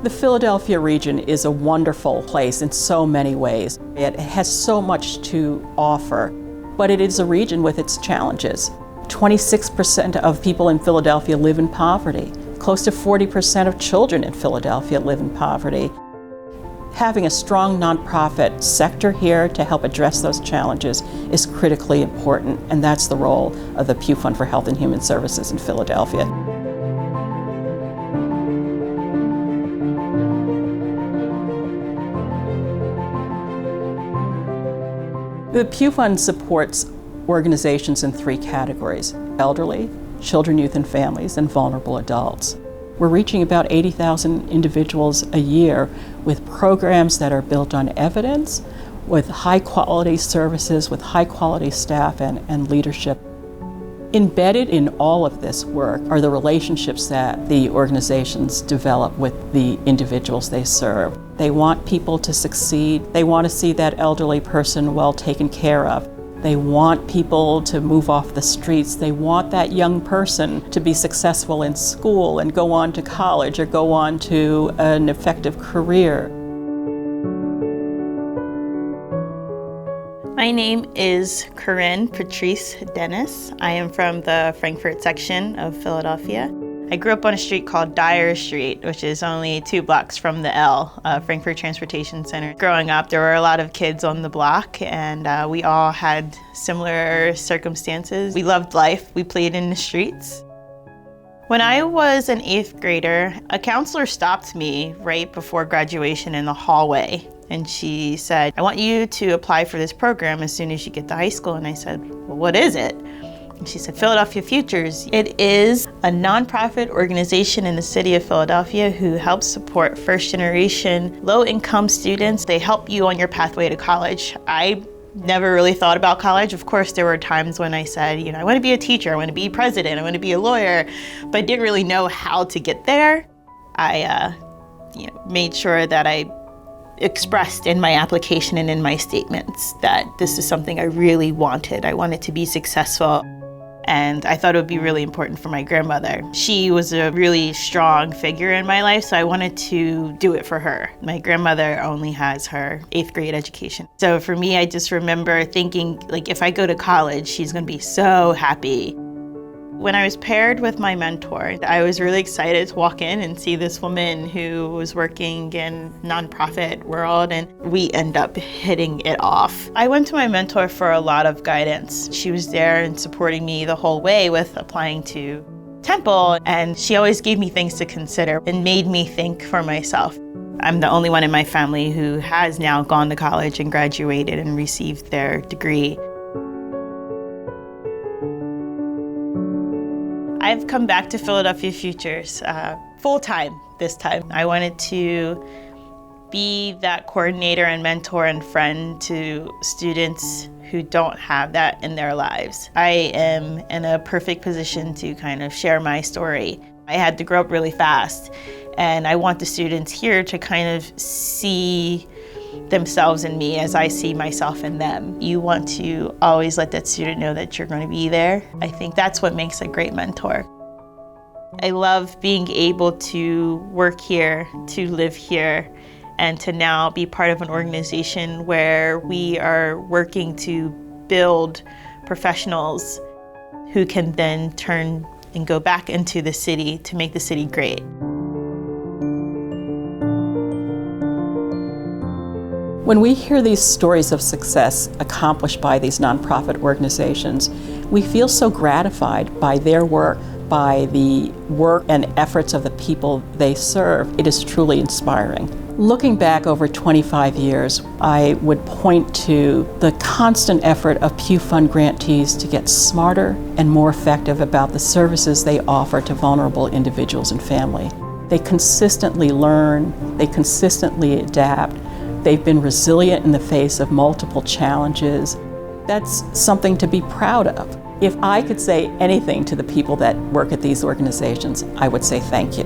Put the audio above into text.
The Philadelphia region is a wonderful place in so many ways. It has so much to offer, but it is a region with its challenges. 26% of people in Philadelphia live in poverty. Close to 40% of children in Philadelphia live in poverty. Having a strong nonprofit sector here to help address those challenges is critically important, and that's the role of the Pew Fund for Health and Human Services in Philadelphia. The Pew Fund supports organizations in 3 categories: elderly, children, youth, and families, and vulnerable adults. We're reaching about 80,000 individuals a year with programs that are built on evidence, with high-quality services, with high-quality staff and leadership. Embedded in all of this work are the relationships that the organizations develop with the individuals they serve. They want people to succeed. They want to see that elderly person well taken care of. They want people to move off the streets. They want that young person to be successful in school and go on to college or go on to an effective career. My name is Korinne Dennis. I am from the Frankfurt section of Philadelphia. I grew up on a street called Dyer Street, which is only 2 blocks from the Frankfurt Transportation Center. Growing up, there were a lot of kids on the block, and we all had similar circumstances. We loved life. We played in the streets. When I was an 8th grader, a counselor stopped me right before graduation in the hallway. And she said, "I want you to apply for this program as soon as you get to high school." And I said, "Well, what is it?" And she said, "Philadelphia Futures." It is a nonprofit organization in the city of Philadelphia who helps support first-generation, low-income students. They help you on your pathway to college. I never really thought about college. Of course, there were times when I said, I want to be a teacher, I want to be president, I want to be a lawyer, but I didn't really know how to get there. I made sure that I expressed in my application and in my statements that this is something I really wanted. I wanted to be successful, and I thought it would be really important for my grandmother. She was a really strong figure in my life, so I wanted to do it for her. My grandmother only has her 8th grade education. So for me, I just remember thinking, if I go to college, she's gonna be so happy. When I was paired with my mentor, I was really excited to walk in and see this woman who was working in nonprofit world, and we end up hitting it off. I went to my mentor for a lot of guidance. She was there and supporting me the whole way with applying to Temple, and she always gave me things to consider and made me think for myself. I'm the only one in my family who has now gone to college and graduated and received their degree. I've come back to Philadelphia Futures full-time this time. I wanted to be that coordinator and mentor and friend to students who don't have that in their lives. I am in a perfect position to kind of share my story. I had to grow up really fast, and I want the students here to kind of see themselves in me as I see myself in them. You want to always let that student know that you're going to be there. I think that's what makes a great mentor. I love being able to work here, to live here, and to now be part of an organization where we are working to build professionals who can then turn and go back into the city to make the city great. When we hear these stories of success accomplished by these nonprofit organizations, we feel so gratified by their work, by the work and efforts of the people they serve. It is truly inspiring. Looking back over 25 years, I would point to the constant effort of Pew Fund grantees to get smarter and more effective about the services they offer to vulnerable individuals and family. They consistently learn, they consistently adapt. They've been resilient in the face of multiple challenges. That's something to be proud of. If I could say anything to the people that work at these organizations, I would say thank you.